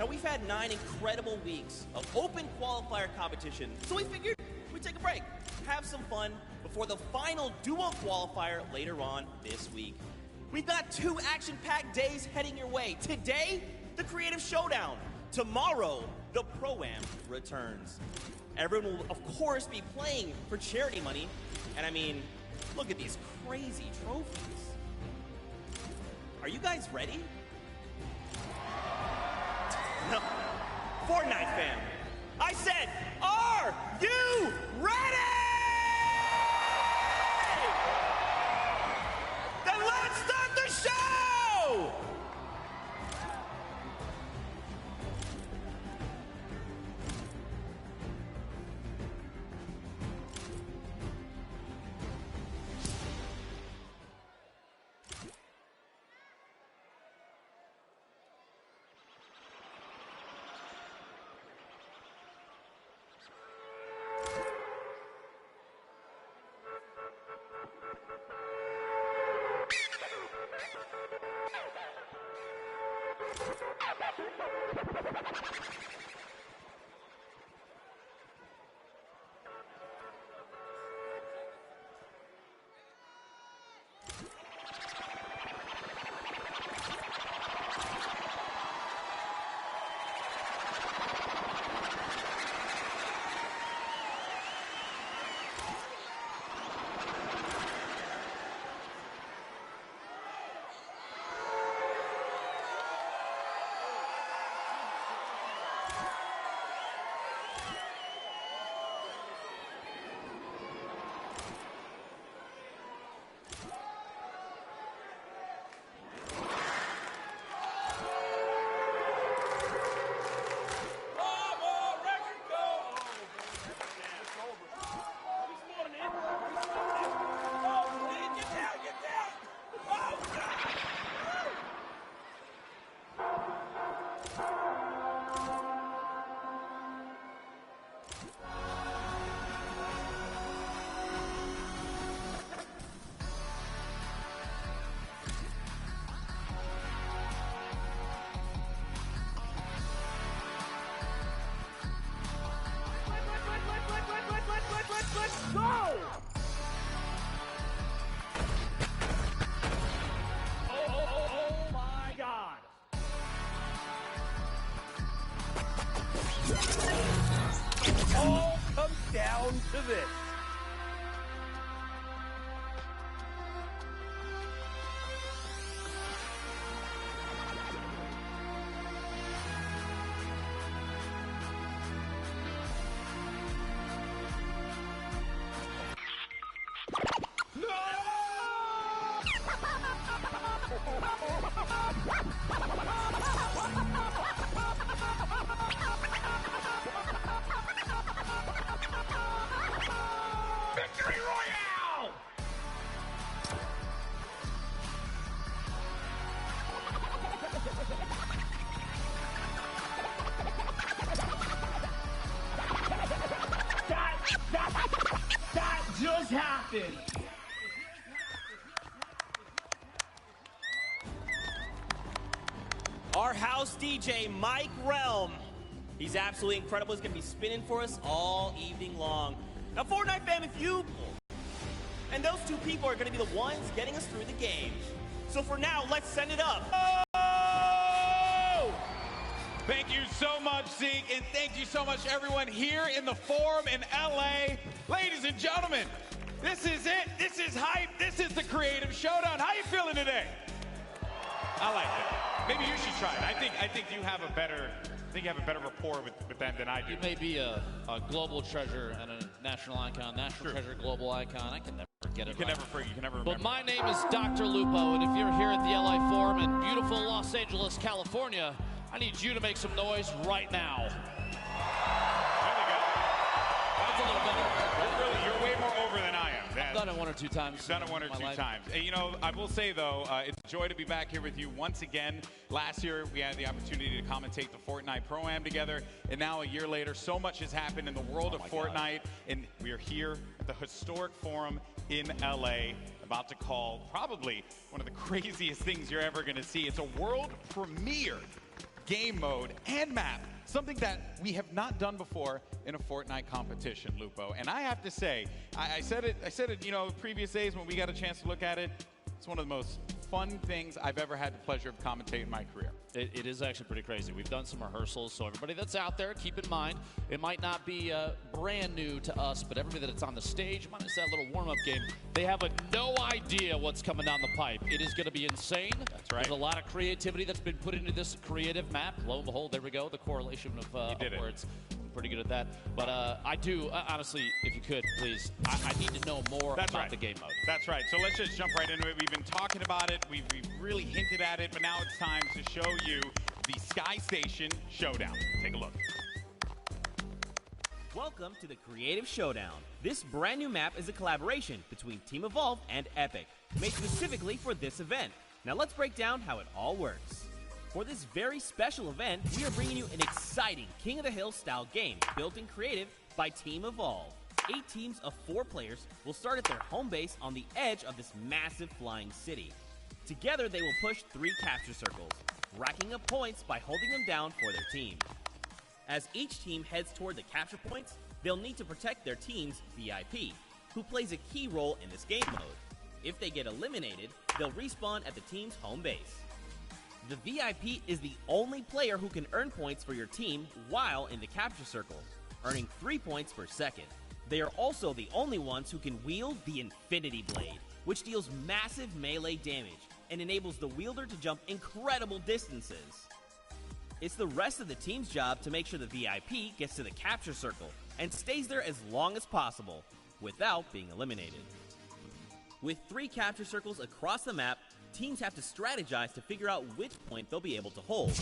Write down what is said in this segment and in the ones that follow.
we've had 9 incredible weeks of open qualifier competition, so we figured we'd take a break, have some fun before the final duo qualifier later on this week. We've got 2 action-packed days heading your way. Today, the Creative Showdown. Tomorrow, the Pro-Am returns. Everyone will, of course, be playing for charity money. And I mean, look at these crazy trophies. Are you guys ready? No. Fortnite fam, I said, are you ready? Then let's start the show! Let's go! Oh my God. All comes down to this. Victory Royale! That just happened. Our house DJ, Mike Realm. He's absolutely incredible. He's going to be spinning for us all evening long. Now, Fortnite fam, if you and those 2 people are going to be the ones getting us through the game. So for now, let's send it up. Oh! Thank you so much, Zeke, and thank you so much, everyone here in the Forum in LA. Ladies and gentlemen, this is it. This is hype. This is the Creative Showdown. How you feeling today? I like it. Maybe you should try it. I think you have a better rapport with them than I do. You may be a global treasure and a national icon, national treasure, global icon. I can never forget it. You can never remember. But my name is Dr. Lupo, and if you're here at the LA Forum in beautiful Los Angeles, California, I need you to make some noise right now. There we go. That's a little better. You're way more over than I am. I've done it 1 or 2 times. You've done it 1 or 2 times. And, you know, I will say, though, it's a joy to be back here with you once again. Last year, we had the opportunity to commentate the Fortnite Pro-Am together. And now, a year later, so much has happened in the world of Fortnite. And we are here at the historic Forum in LA, about to call probably one of the craziest things you're ever going to see. It's a world premiere game mode, and map. Something that we have not done before in a Fortnite competition, Lupo. And I have to say, I said it, you know, previous days when we got a chance to look at it. It's one of the most fun things I've ever had the pleasure of commentating in my career. It is actually pretty crazy. We've done some rehearsals, so everybody that's out there, keep in mind, it might not be brand new to us, but everybody that's on the stage, minus that little warm-up game, they have no idea what's coming down the pipe. It is going to be insane. That's right. There's a lot of creativity that's been put into this creative map. Lo and behold, there we go, the correlation of words. I'm pretty good at that. But I do, honestly, if you could, please, I need to know more about the game mode. That's right. So let's just jump right into it. We've been talking about it. We've really hinted at it, but now it's time to show you the Sky Station Showdown. Take a look. Welcome to the Creative Showdown. This brand new map is a collaboration between Team Evolve and Epic, made specifically for this event. Now let's break down how it all works. For this very special event, we are bringing you an exciting King of the Hill style game built in creative by Team Evolve. 8 teams of 4 players will start at their home base on the edge of this massive flying city. Together, they will push 3 capture circles, racking up points by holding them down for their team. As each team heads toward the capture points, they'll need to protect their team's VIP, who plays a key role in this game mode. If they get eliminated, they'll respawn at the team's home base. The VIP is the only player who can earn points for your team while in the capture circle, earning 3 points per second. They are also the only ones who can wield the Infinity Blade, which deals massive melee damage and enables the wielder to jump incredible distances. It's the rest of the team's job to make sure the VIP gets to the capture circle and stays there as long as possible without being eliminated. With 3 capture circles across the map, teams have to strategize to figure out which point they'll be able to hold.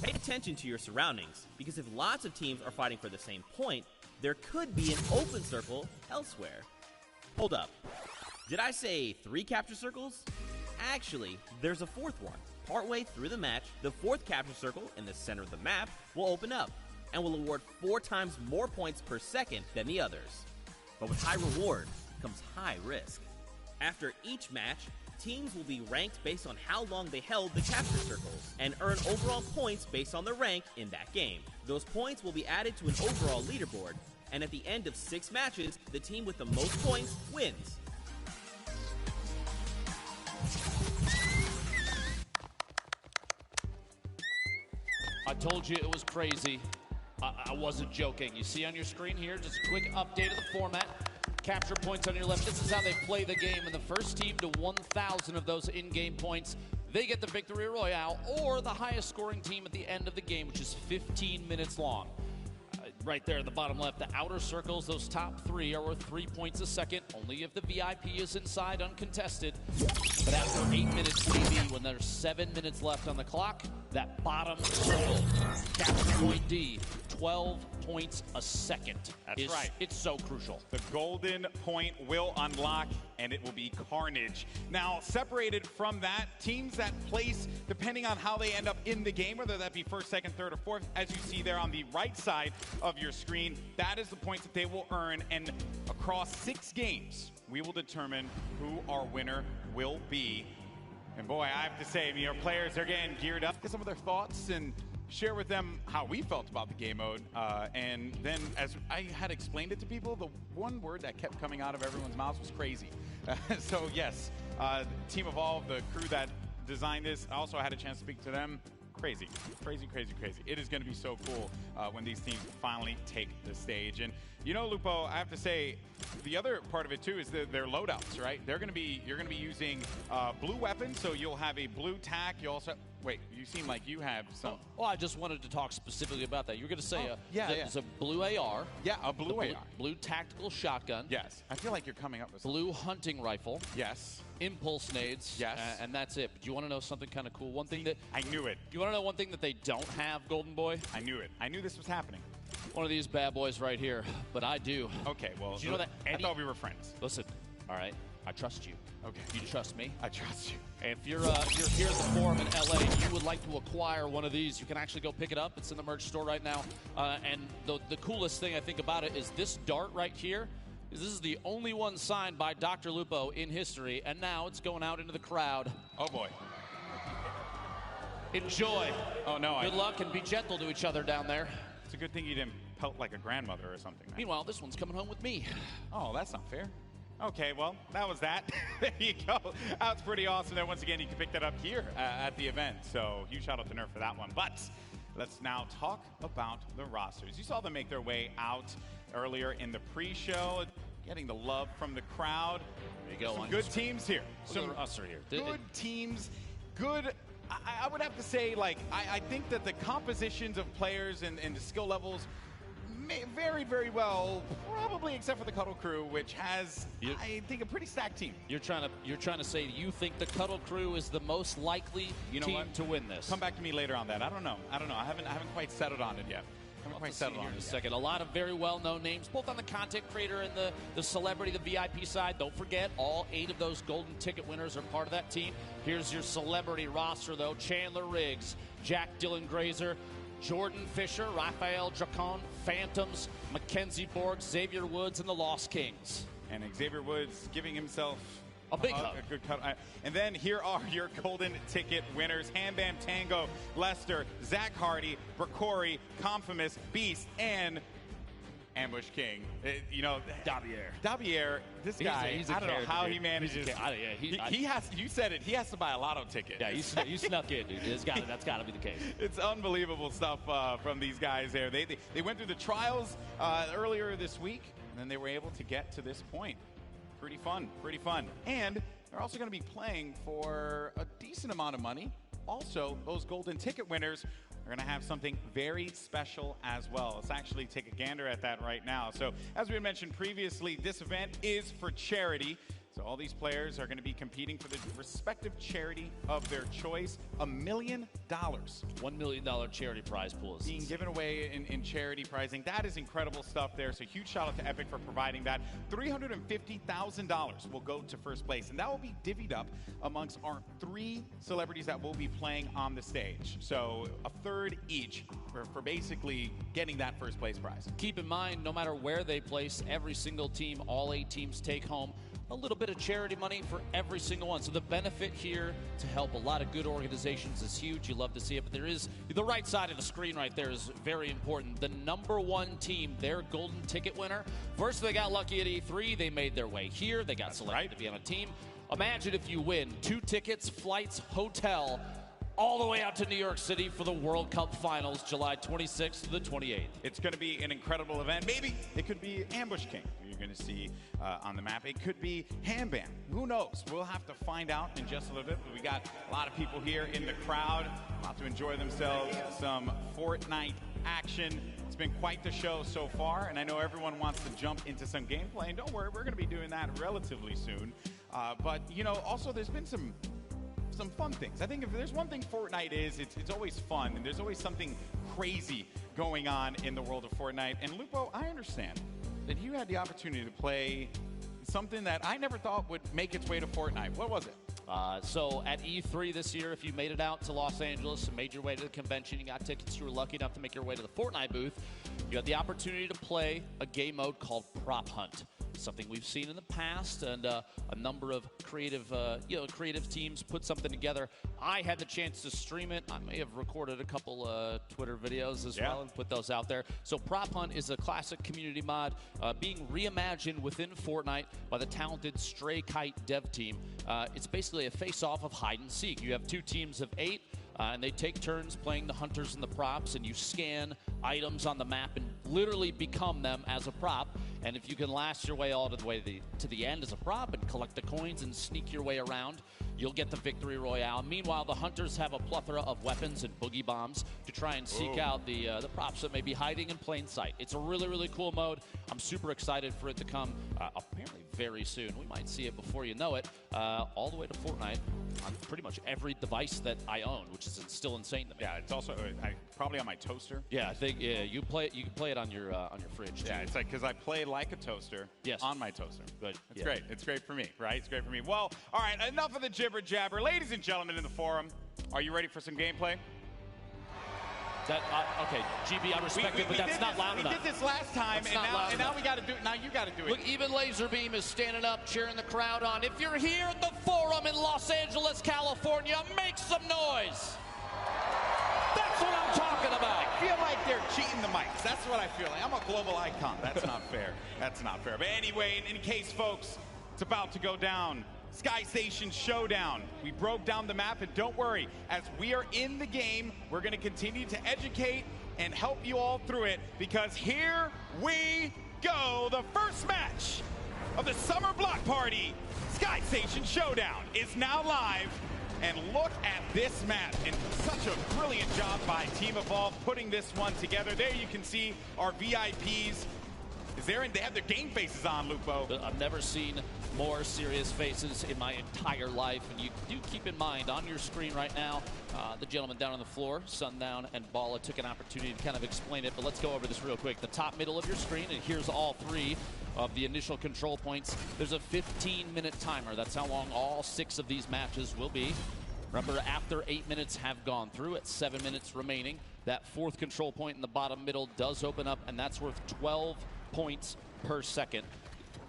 Pay attention to your surroundings, because if lots of teams are fighting for the same point, there could be an open circle elsewhere. Hold up. Did I say 3 capture circles? Actually, there's a 4th one. Partway through the match, the 4th capture circle in the center of the map will open up and will award 4 times more points per second than the others. But with high reward comes high risk. After each match, teams will be ranked based on how long they held the capture circles and earn overall points based on their rank in that game. Those points will be added to an overall leaderboard, and at the end of 6 matches, the team with the most points wins. I told you it was crazy. I wasn't joking. You see on your screen here, just a quick update of the format. Capture points on your left. This is how they play the game. And the first team to 1,000 of those in-game points, they get the victory royale, or the highest scoring team at the end of the game, which is 15 minutes long. Right there at the bottom left, the outer circles, those top 3 are worth 3 points a second, only if the VIP is inside uncontested. But after 8 minutes TV, when there's 7 minutes left on the clock, that bottom circle, capture point D, 12 points a second. That's right. It's so crucial. The golden point will unlock, and it will be carnage. Now, separated from that, teams that place, depending on how they end up in the game, whether that be 1st, 2nd, 3rd, or 4th, as you see there on the right side of your screen, that is the points that they will earn. And across 6 games, we will determine who our winner will be. And boy, I have to say, our players are getting geared up. Get some of their thoughts and share with them how we felt about the game mode. And then, as I had explained it to people, the one word that kept coming out of everyone's mouths was crazy. So yes, Team Evolve, the crew that designed this, I also had a chance to speak to them. Crazy, crazy, crazy, crazy. It is going to be so cool when these teams finally take the stage. And you know, Lupo, I have to say, the other part of it too is their loadouts, right? You're going to be using blue weapons, so you'll have a blue tac. You also wait. You seem like you have some. Well, I just wanted to talk specifically about that. You were going to say it's a blue AR. Yeah, a blue AR. Blue tactical shotgun. Yes. I feel like you're coming up with something. Blue hunting rifle. Yes. Impulse nades. Yes. And that's it. But do you want to know something kind of cool? One thing that I knew it. You want to know one thing that they don't have, Golden Boy? I knew it. I knew this was happening. One of these bad boys right here, but I do. Okay, well, do you know that I thought we were friends. Listen, all right, I trust you. Okay. You trust me? I trust you. And if you're here at the Forum in LA and you would like to acquire one of these, you can actually go pick it up. It's in the merch store right now. And the coolest thing I think about it is this dart right here. This is the only one signed by Dr. Lupo in history, and now it's going out into the crowd. Oh, boy. Enjoy. Oh, no. Good luck and be gentle to each other down there. It's a good thing you didn't pelt like a grandmother or something, man. Meanwhile, this one's coming home with me. Oh, that's not fair. Okay, well, that was that. There you go. That's pretty awesome. And once again, you can pick that up here at the event. So huge shout out to Nerf for that one. But let's now talk about the rosters. You saw them make their way out earlier in the pre-show, getting the love from the crowd. There you go. Some good teams here. Some roster here. Good teams. Good. I would have to say, like, I think that the compositions of players and the skill levels very, very well, probably except for the Cuddle Crew, which has, I think, a pretty stacked team. You're trying to say you think the Cuddle Crew is the most likely team to win this. Come back to me later on that. I don't know. I haven't quite settled on it yet. In a second. A lot of very well-known names, both on the content creator and the celebrity, the VIP side. Don't forget, all 8 of those golden ticket winners are part of that team. Here's your celebrity roster, though. Chandler Riggs, Jack Dylan Grazer, Jordan Fisher, Raphael Dracon, Phantoms, Mackenzie Borg, Xavier Woods, and the Lost Kings. And Xavier Woods giving himself a big hug. A good cut. And then here are your golden ticket winners. Ham Bam Tango, Lester, Zach Hardy, Brakori, Confumus, Beast, and Ambush King. Dabier, this guy, I don't know how he manages. He has, you said it, he has to buy a lotto ticket. Yeah, you snuck in, dude. That's got to be the case. It's unbelievable stuff from these guys there. They went through the trials earlier this week, and then they were able to get to this point. Pretty fun. And they're also going to be playing for a decent amount of money. Also, those golden ticket winners are going to have something very special as well. Let's actually take a gander at that right now. So, as we mentioned previously, this event is for charity. So all these players are going to be competing for the respective charity of their choice. $1 million. $1 million charity prize pool is being given away in charity prizing. That is incredible stuff there. So huge shout out to Epic for providing that. $350,000 will go to first place, and that will be divvied up amongst our 3 celebrities that will be playing on the stage. So a third each for basically getting that first place prize. Keep in mind, no matter where they place, every single team, all 8 teams take home a little bit of charity money for every single one. So the benefit here to help a lot of good organizations is huge. You love to see it, but there is the right side of the screen right there is very important. The #1 team, their golden ticket winner. First, they got lucky at E3. They made their way here. They got selected to be on a team. Imagine if you win 2 tickets, flights, hotel, all the way out to New York City for the World Cup Finals, July 26th to the 28th. It's going to be an incredible event. Maybe it could be Ambush King you're going to see on the map. It could be Ham Bam. Who knows? We'll have to find out in just a little bit. But we got a lot of people here in the crowd about to enjoy themselves. Some Fortnite action. It's been quite the show so far, and I know everyone wants to jump into some gameplay. And don't worry, we're going to be doing that relatively soon. But, you know, also there's been some fun things. I think if there's one thing Fortnite is, it's always fun, and there's always something crazy going on in the world of Fortnite. And Lupo, I understand that you had the opportunity to play something that I never thought would make its way to Fortnite. What was it? So at E3 this year, if you made it out to Los Angeles and made your way to the convention, you got tickets, you were lucky enough to make your way to the Fortnite booth, you had the opportunity to play a game mode called Prop Hunt. Something we've seen in the past, and a number of creative teams put something together. I had the chance to stream it. I may have recorded a couple Twitter videos as well and put those out there. So Prop Hunt is a classic community mod being reimagined within Fortnite by the talented Stray Kite dev team. It's basically a face-off of hide and seek. You have 2 teams of 8. And they take turns playing the hunters and the props, and you scan items on the map and literally become them as a prop. And if you can last your way all the way to the end as a prop and collect the coins and sneak your way around, you'll get the victory royale. Meanwhile, the hunters have a plethora of weapons and boogie bombs to try and seek out the props that may be hiding in plain sight. It's a really, really cool mode. I'm super excited for it to come apparently very soon. We might see it before you know it, all the way to Fortnite on pretty much every device that I own, which is still insane to me. Yeah, it's also probably on my toaster. Yeah, I think you can play it on your fridge too. Yeah, it's like because I play like a toaster on my toaster. Good. It's great. It's great for me, right? It's great for me. Well, all right, enough of the jibber jabber. Ladies and gentlemen in the forum, are you ready for some gameplay? Okay, GB, I respect it, but that's not loud enough. We did this last time, and now we got to do it. Now you got to do it. Look, even Laserbeam is standing up, cheering the crowd on. If you're here at the Forum in Los Angeles, California, make some noise. about? I feel like they're cheating the mics. That's what I feel like. I'm a global icon. That's not fair. That's not fair. But anyway, in any case, folks, it's about to go down. Sky Station Showdown. We broke down the map, and don't worry, as we are in the game, we're going to continue to educate and help you all through it, because here we go. The first match of the Summer Block Party Sky Station Showdown is now live. And look at this map, and such a brilliant job by Team Evolve putting this one together. There you can see our VIPs. They have their game faces on, Lupo. I've never seen more serious faces in my entire life. And you do keep in mind, on your screen right now, the gentleman down on the floor, Sundown and Bala, took an opportunity to kind of explain it. But let's go over this real quick. The top middle of your screen, and here's all three of the initial control points. There's a 15-minute timer. That's how long all 6 of these matches will be. Remember, after 8 minutes have gone through, at 7 minutes remaining, that 4th control point in the bottom middle does open up, and that's worth 12 points per second.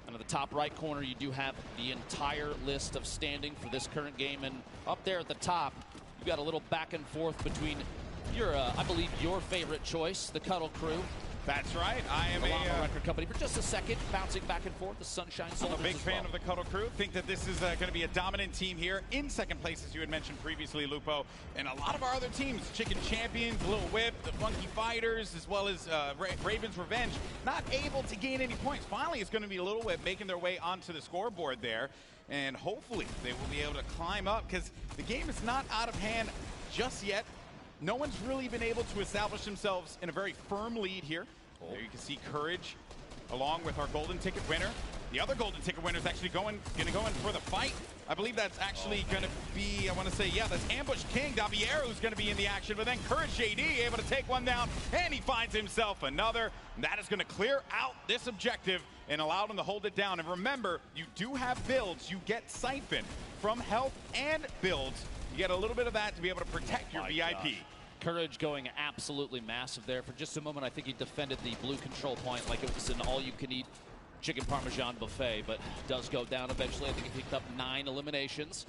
And at the top right corner, you do have the entire list of standing for this current game. And up there at the top, you've got a little back and forth between your, I believe, your favorite choice, the Cuddle Crew. That's right. I am a record company for just a second, bouncing back and forth. The Sunshine Soldiers. I'm a big fan of the Cuddle Crew. Think that this is going to be a dominant team here in second place, as you had mentioned previously, Lupo. And a lot of our other teams, Chicken Champions, Little Whip, the Funky Fighters, as well as Raven's Revenge, not able to gain any points. Finally, it's going to be Little Whip making their way onto the scoreboard there. And hopefully they will be able to climb up, because the game is not out of hand just yet. No one's really been able to establish themselves in a very firm lead here. There you can see Courage along with our golden ticket winner. The other golden ticket winner is actually going to go in for the fight. I believe that's actually going to be, I want to say, yeah, that's Ambush King Davier who's going to be in the action. But then Courage JD able to take one down, and he finds himself another. And that is going to clear out this objective and allow them to hold it down. And remember, you do have builds. You get Siphon from health and builds. You get a little bit of that to be able to protect your VIP. Gosh. Courage going absolutely massive there. For just a moment, I think he defended the blue control point like it was an all-you-can-eat chicken parmesan buffet, but does go down eventually. I think he picked up 9 eliminations.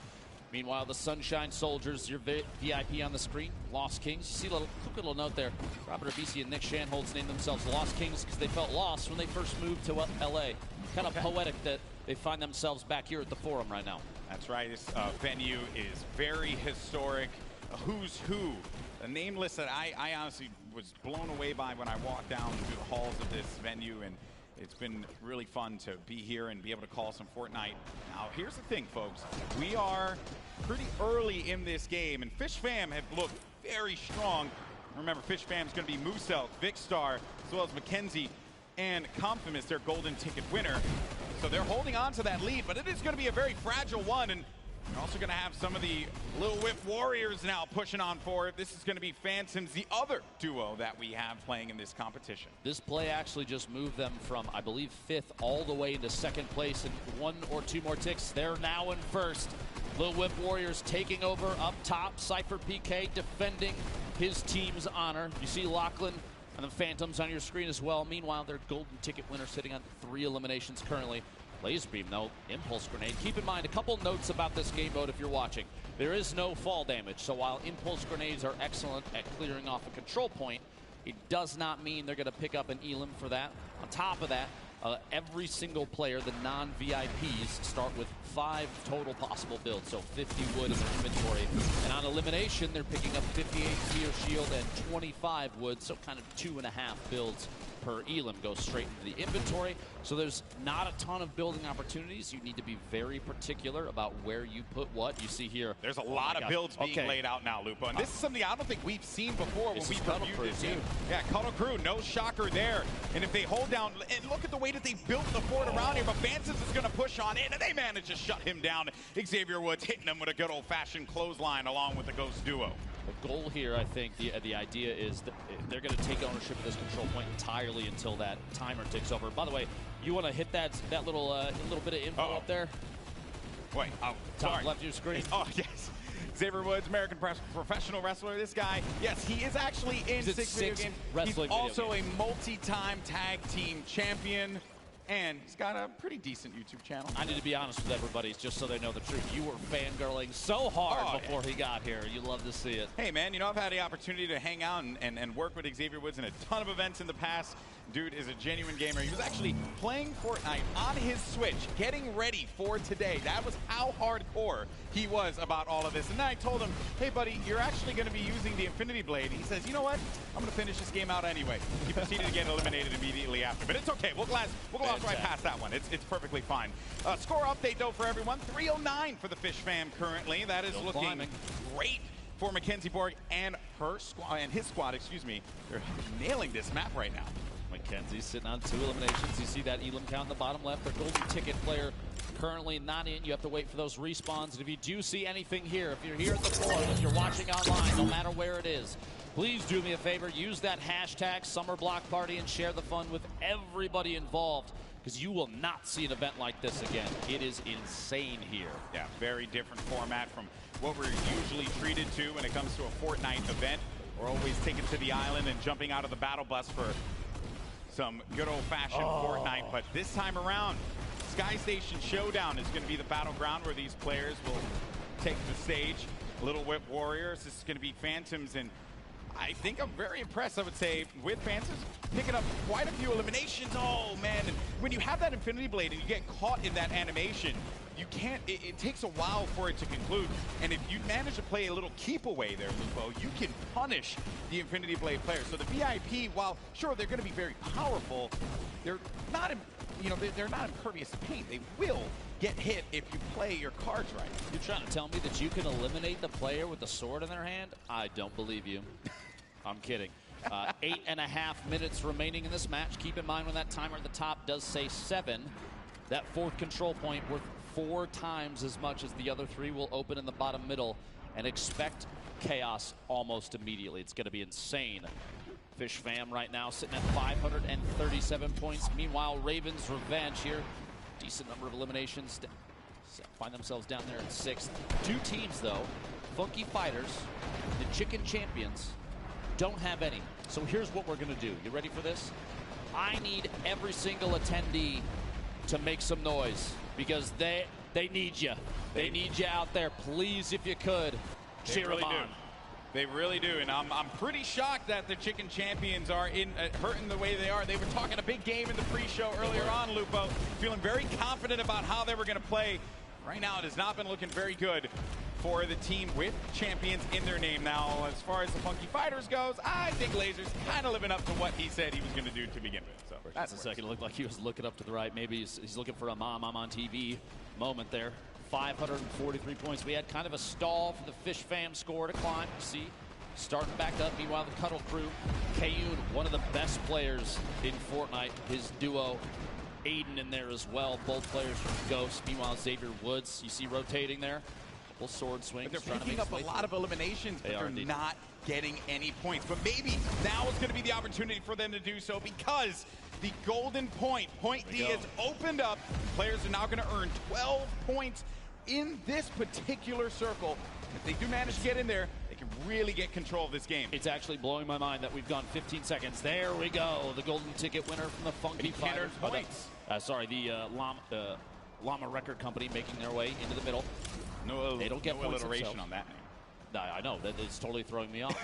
Meanwhile, the Sunshine Soldiers, your VIP on the screen, Lost Kings. You see a quick little note there. Robert Abisi and Nick Shanholz named themselves Lost Kings because they felt lost when they first moved to LA. Kind of poetic that they find themselves back here at the Forum right now. That's right. This venue is very historic. A who's who. A name list that I honestly was blown away by when I walked down through the halls of this venue, and it's been really fun to be here and be able to call some Fortnite. Now, here's the thing, folks. We are pretty early in this game, and Fish Fam have looked very strong. Remember, Fish Fam is going to be Moosel, Vicstar, as well as Mackenzie, and Confimus, their golden ticket winner. So they're holding on to that lead, but it is going to be a very fragile one, and we're also going to have some of the Little Whip Warriors now pushing on forward. This is going to be Phantoms, the other duo that we have playing in this competition. This play actually just moved them from, I believe, 5th all the way into 2nd place. And 1 or 2 more ticks, they're now in 1st. Little Whip Warriors taking over up top. Cypher PK defending his team's honor. You see Lachlan and the Phantoms on your screen as well. Meanwhile, their golden ticket winner sitting on 3 eliminations currently. Laser Beam, though, Impulse Grenade. Keep in mind a couple notes about this game mode if you're watching. There is no fall damage, so while Impulse Grenades are excellent at clearing off a control point, it does not mean they're going to pick up an Elim for that. On top of that, every single player, the non-VIPs, start with 5 total possible builds, so 50 wood in their inventory. And on elimination, they're picking up 58 Gear Shield and 25 wood, so kind of 2.5 builds per Elim goes straight into the inventory. So there's not a ton of building opportunities. You need to be very particular about where you put what. You see here. There's a lot of builds being laid out now, Lupo. And this is something I don't think we've seen before when we've reviewed this game. Yeah, Cuddle Crew, no shocker there. And if they hold down, and look at the way that they built the fort around here, but Phantoms is going to push on in, and they manage to shut him down. Xavier Woods hitting him with a good old-fashioned clothesline along with the Ghost duo. The goal here, I think, the idea is that they're going to take ownership of this control point entirely until that timer ticks over. By the way, you want to hit that little bit of info up there? Wait, top left of your screen. Oh, yes. Xavier Woods, American professional wrestler. This guy, yes, he is actually in 6 video games. He's also a multi-time tag team champion. and he's got a pretty decent YouTube channel. I need to be honest with everybody, just so they know the truth. You were fangirling so hard before he got here. You love to see it. Hey, man, you know, I've had the opportunity to hang out and work with Xavier Woods in a ton of events in the past. Dude is a genuine gamer. He was actually playing Fortnite on his Switch, getting ready for today. That was how hardcore he was about all of this. And then I told him, hey, buddy, you're actually going to be using the Infinity Blade. And he says, you know what? I'm going to finish this game out anyway. He proceeded to get eliminated immediately after. But it's okay. We'll gloss right past that one. It's perfectly fine. Score update, though, for everyone. 309 for the Fish fam currently. That is Still looking climbing. great for Mackenzie Borg and her squad, and his squad, excuse me. They're nailing this map right now. Mackenzie's sitting on 2 eliminations. You see that Elam count in the bottom left. Their golden ticket player currently not in. You have to wait for those respawns. And if you do see anything here, if you're here at the forum, if you're watching online, no matter where it is, please do me a favor. Use that hashtag SummerBlockParty and share the fun with everybody involved, because you will not see an event like this again. It is insane here. Yeah, very different format from what we're usually treated to when it comes to a Fortnite event. We're always taken to the island and jumping out of the battle bus for some good old-fashioned Fortnite, but this time around, Sky Station Showdown is going to be the battleground where these players will take the stage. Little Whip Warriors, this is going to be Phantoms, and I think I'm very impressed, I would say, with Phantoms picking up quite a few eliminations. Oh, man, and when you have that Infinity Blade and you get caught in that animation, you can't, it takes a while for it to conclude. And if you manage to play a little keep away there, Lupo, you can punish the Infinity Blade player. So the VIP, while sure they're going to be very powerful, they're not, you know, they're not impervious to pain. They will get hit if you play your cards right. You're trying to tell me that you can eliminate the player with the sword in their hand? I don't believe you. I'm kidding. 8.5 minutes remaining in this match. Keep in mind when that timer at the top does say 7, that 4th control point worth 4 times as much as the other 3 will open in the bottom middle, and expect chaos almost immediately. It's going to be insane. Fish fam right now sitting at 537 points. Meanwhile, Ravens Revenge here, decent number of eliminations, find themselves down there at 6th. 2 teams though, Funky Fighters, the Chicken Champions, don't have any. So here's what we're going to do. You ready for this? I need every single attendee to make some noise, because they need you. They need you out there. Please, if you could, cheer them on. They really do, and I'm pretty shocked that the Chicken Champions are hurting the way they are. They were talking a big game in the pre-show earlier on, Lupo, feeling very confident about how they were going to play. Right now, it has not been looking very good for the team with champions in their name. Now, as far as the Funky Fighters goes, I think Laser's kind of living up to what he said he was going to do to begin with. So that's a second. It looked like he was looking up to the right. Maybe he's looking for a I'm on TV moment there. 543 points. We had kind of a stall for the Fish fam score to climb. You see, starting back up. Meanwhile, the Cuddle crew, Kayun, one of the best players in Fortnite. His duo, Aiden, in there as well. Both players from Ghost. Meanwhile, Xavier Woods, you see rotating there. Couple sword swings. But they're picking up a lot of eliminations, but they're indeed not getting any points. But maybe now is going to be the opportunity for them to do so, because the golden point D has opened up. Players are now going to earn 12 points in this particular circle. If they do manage to get in there, they can really get control of this game. It's actually blowing my mind that we've gone 15 seconds. There we go. The golden ticket winner from the Funky Fighters. Points. The Llama Record Company making their way into the middle. They don't get points alliteration on that name. I know. It's totally throwing me off.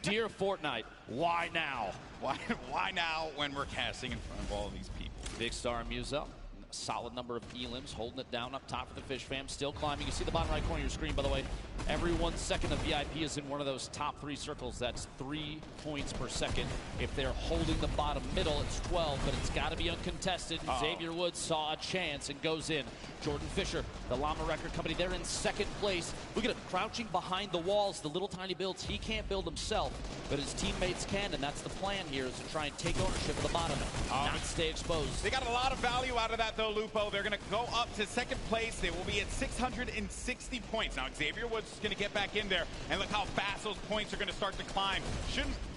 Dear Fortnite, why now? Why now when we're casting in front of all of these people? Big Star and Muzel. Solid number of elims, holding it down up top for the Fish fam, still climbing. You see the bottom right corner of your screen, by the way. Every 1 second of VIP is in one of those top 3 circles. That's 3 points per second. If they're holding the bottom middle, it's 12, but it's got to be uncontested. Xavier Woods saw a chance and goes in. Jordan Fisher, the Llama Record Company, they're in 2nd place. Look at him crouching behind the walls, the little tiny builds he can't build himself, but his teammates can, and that's the plan here, is to try and take ownership of the bottom, not stay exposed. They got a lot of value out of that, though, Lupo. They're going to go up to 2nd place. They will be at 660 points. Now, Xavier Woods is going to get back in there, and look how fast those points are going to start to climb.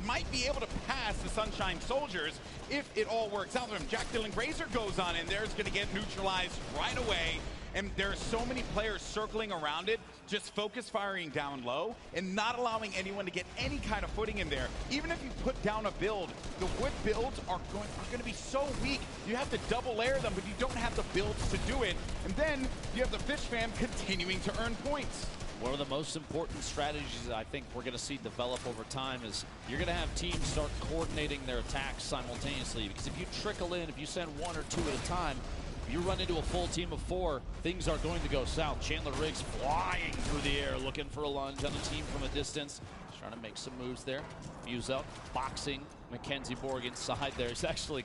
Might be able to pass the Sunshine Soldiers if it all works out for him. Jack Dylan Grazer goes on in there, is going to get neutralized right away. And there are so many players circling around it, just focus firing down low and not allowing anyone to get any kind of footing in there. Even if you put down a build, the wood builds are going to be so weak. You have to double layer them, but you don't have the builds to do it. And then you have the Fish Fam continuing to earn points. One of the most important strategies that I think we're going to see develop over time is you're going to have teams start coordinating their attacks simultaneously. Because if you trickle in, if you send one or two at a time, you run into a full team of 4, things are going to go south. Chandler Riggs flying through the air, looking for a lunge on the team from a distance. He's trying to make some moves there. Fuse up, boxing. Mackenzie Borg inside there. He's actually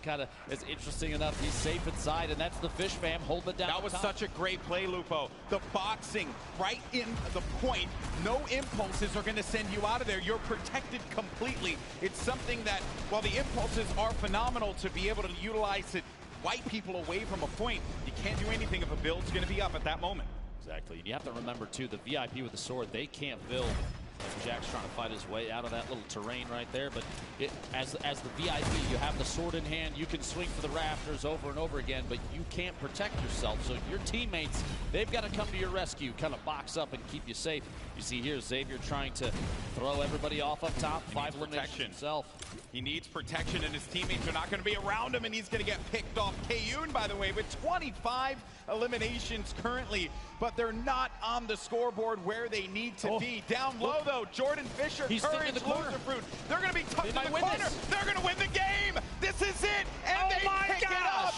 it's interesting enough. He's safe inside, and that's the Fish Fam holding it down. That was such a great play, Lupo. The boxing right in the point. No impulses are going to send you out of there. You're protected completely. It's something that, while the impulses are phenomenal to be able to utilize it, wipe people away from a point, you can't do anything if a build's going to be up at that moment. Exactly. And you have to remember, too, the VIP with the sword, they can't build. Jack's trying to fight his way out of that little terrain right there, but as the VIP, you have the sword in hand, you can swing for the rafters over and over again, but you can't protect yourself. So your teammates, they've got to come to your rescue, kind of box up and keep you safe. You see here Xavier trying to throw everybody off up top, 5 eliminations himself. He needs protection, and his teammates are not going to be around him, and he's going to get picked off. Kayun, by the way, with 25 eliminations currently, but they're not on the scoreboard where they need to be. Down low, though, Jordan Fisher, Courage, Loserfruit. They're going to be tucked in the corner. They're going to win the game. This is it, and they pick it up.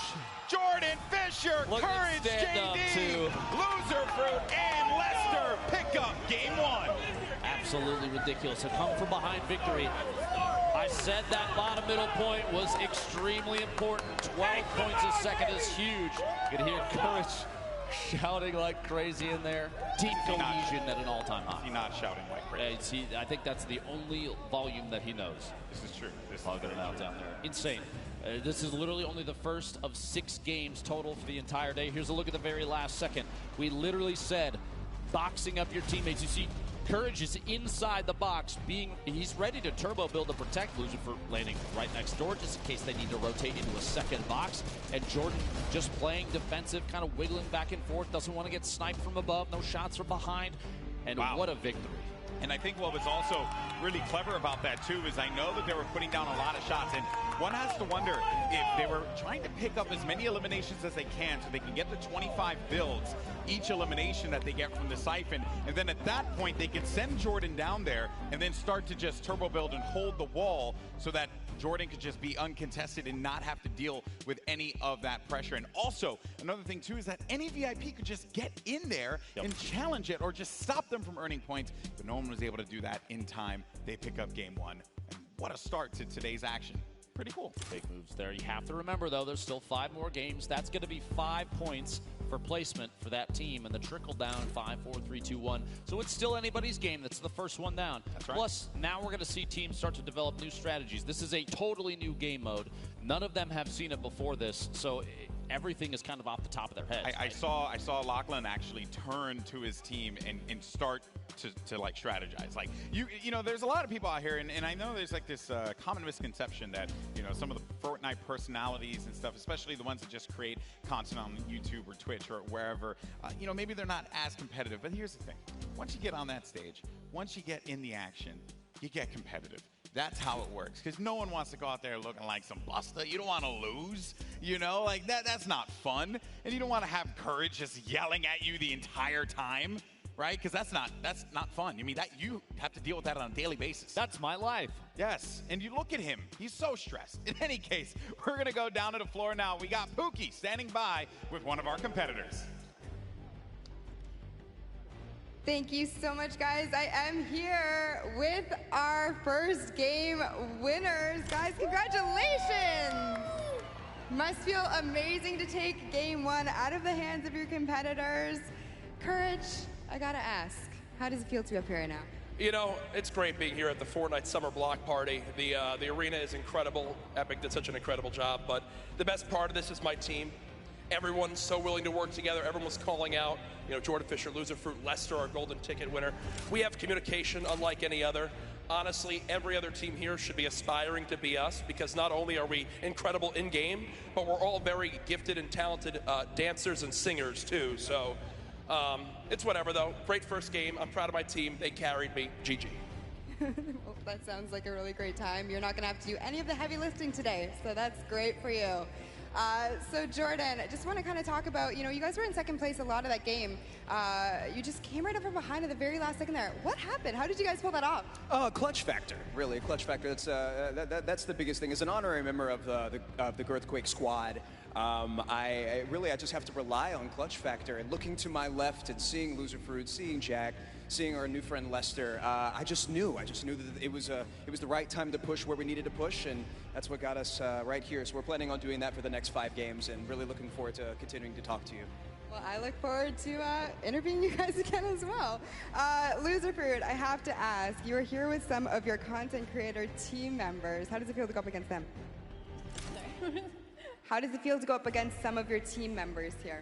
Jordan Fisher, Courage, JD, Loserfruit, and Lester pick up game 1. Absolutely ridiculous. A come from behind victory. I said that bottom middle point was extremely important. 12 points a second is huge. You can hear Courage shouting like crazy in there. Deep cohesion at an all-time high. He's not shouting like crazy. I think that's the only volume that he knows. This is true. This is it out down there. Insane. This is literally only the first of 6 games total for the entire day. Here's a look at the very last second. We literally said boxing up your teammates. You see Courage is inside the box, he's ready to turbo build to protect Lucifer, landing right next door just in case they need to rotate into a second box. And Jordan just playing defensive, kind of wiggling back and forth, doesn't want to get sniped from above, no shots from behind. And what a victory. And I think what was also really clever about that, too, is I know that they were putting down a lot of shots. And one has to wonder if they were trying to pick up as many eliminations as they can so they can get the 25 builds each elimination that they get from the Siphon. And then at that point, they could send Jordan down there and then start to just turbo build and hold the wall so that Jordan could just be uncontested and not have to deal with any of that pressure. And also, another thing, too, is that any VIP could just get in there and challenge it or just stop them from earning points. But no one was able to do that in time. They pick up game 1. And what a start to today's action. Pretty cool. Big moves there. You have to remember, though, there's still 5 more games. That's going to be 5 points for placement for that team. And the trickle down, 5, 4, 3, 2, 1. So it's still anybody's game. That's the first one down. That's right. Plus, now we're going to see teams start to develop new strategies. This is a totally new game mode. None of them have seen it before this. So everything is kind of off the top of their heads. I saw Lachlan actually turn to his team and start to like strategize. Like you know, there's a lot of people out here, and I know there's like this common misconception that some of the Fortnite personalities and stuff, especially the ones that just create content on YouTube or Twitch or wherever, maybe they're not as competitive. But here's the thing: once you get on that stage, once you get in the action, you get competitive. That's how it works, because no one wants to go out there looking like some buster. You don't want to lose, like that's not fun. And you don't want to have Courage just yelling at you the entire time, right? Because that's not fun. I mean, that you have to deal with that on a daily basis. That's my life. Yes, and you look at him. He's so stressed. In any case, we're going to go down to the floor now. We got Pookie standing by with one of our competitors. Thank you so much, guys. I am here with our first game winners. Guys, congratulations! Must feel amazing to take game 1 out of the hands of your competitors. Courage, I gotta ask, how does it feel to be up here right now? It's great being here at the Fortnite Summer Block Party. The arena is incredible. Epic did such an incredible job, but the best part of this is my team. everyone's so willing to work together. Everyone was calling out, Jordan Fisher, Loserfruit, Lester, our golden ticket winner. We have communication unlike any other. Honestly, every other team here should be aspiring to be us, because not only are we incredible in-game, but we're all very gifted and talented dancers and singers too. So it's whatever though. Great first game. I'm proud of my team. They carried me. GG. Well, that sounds like a really great time. You're not going to have to do any of the heavy lifting today, so that's great for you. So Jordan, I just want to kind of talk about, you guys were in second place a lot of that game. You just came right up from behind at the very last second there. What happened? How did you guys pull that off? Clutch factor, really. Clutch factor. That's the biggest thing. As an honorary member of the Girthquake squad, I just have to rely on clutch factor. And looking to my left and seeing Loserfruit, seeing Jack, seeing our new friend Lester, I just knew that it was the right time to push where we needed to push, and that's what got us right here. So we're planning on doing that for the next 5 games, and really looking forward to continuing to talk to you. Well, I look forward to interviewing you guys again as well. Loserfruit, I have to ask, you are here with some of your content creator team members. How does it feel to go up against them? Sorry. How does it feel to go up against some of your team members here?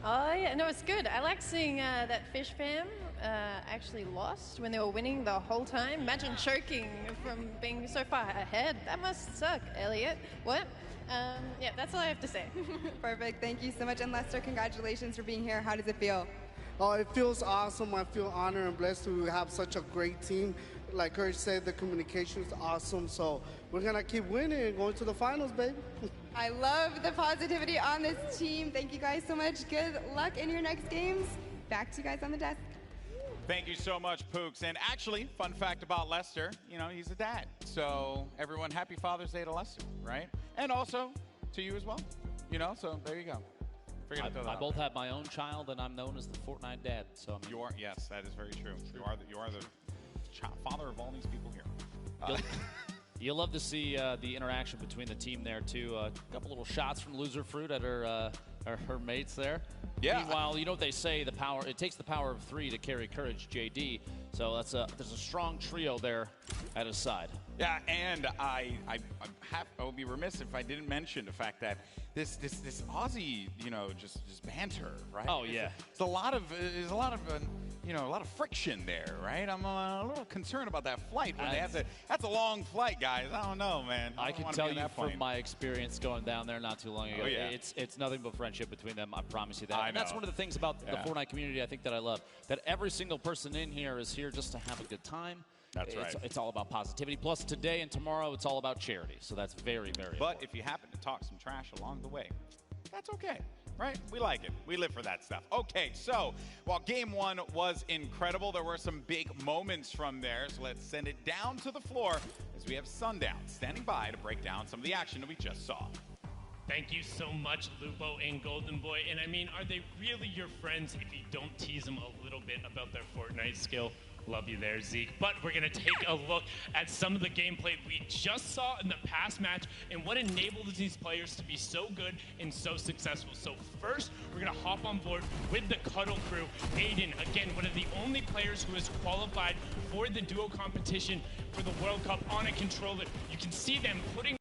Oh yeah, no, it's good. I like seeing that Fish fam actually lost when they were winning the whole time. Imagine choking from being so far ahead. That must suck, Elliot. What? Yeah, that's all I have to say. Perfect. Thank you so much. And Lester, congratulations for being here. How does it feel? Oh, it feels awesome. I feel honored and blessed to have such a great team. Like Kurt said, the communication is awesome. So we're going to keep winning and going to the finals, baby. I love the positivity on this team. Thank you guys so much. Good luck in your next games. Back to you guys on the desk. Thank you so much, Pooks. And actually, fun fact about Lester, he's a dad. So everyone, happy Father's Day to Lester, right? And also to you as well, so there you go. I both have my own child, and I'm known as the Fortnite dad. So yes, that is very true. You are the father of all these people here. You'll love to see the interaction between the team there too. A couple little shots from Loserfruit at her mates there. Yeah. Meanwhile, you know what they say: it takes the power of 3 to carry courage. JD. So there's a strong trio there at his side. Yeah, and I would be remiss if I didn't mention the fact that this Aussie, just banter, right? Oh yeah. There's a lot of friction there, right? I'm a little concerned about that flight when they have to. That's a long flight, guys. I don't know, man. I can tell you from my experience going down there not too long ago. Oh, yeah. It's nothing but friendship between them. I promise you that. And that's one of the things about the Fortnite community I think that I love. That every single person in here is here just to have a good time. That's right. It's all about positivity. Plus, today and tomorrow, it's all about charity. So that's very, very important. But if you happen to talk some trash along the way, that's okay, right? We like it. We live for that stuff. Okay, so while Game 1 was incredible, there were some big moments from there. So let's send it down to the floor as we have Sundown standing by to break down some of the action that we just saw. Thank you so much, Lupo and Golden Boy. And I mean, are they really your friends if you don't tease them a little bit about their Fortnite skill? Love you there, Zeke. But we're going to take a look at some of the gameplay we just saw in the past match and what enabled these players to be so good and so successful. So first, we're going to hop on board with the Cuddle crew. Aiden, again, one of the only players who has qualified for the duo competition for the World Cup on a controller. You can see them putting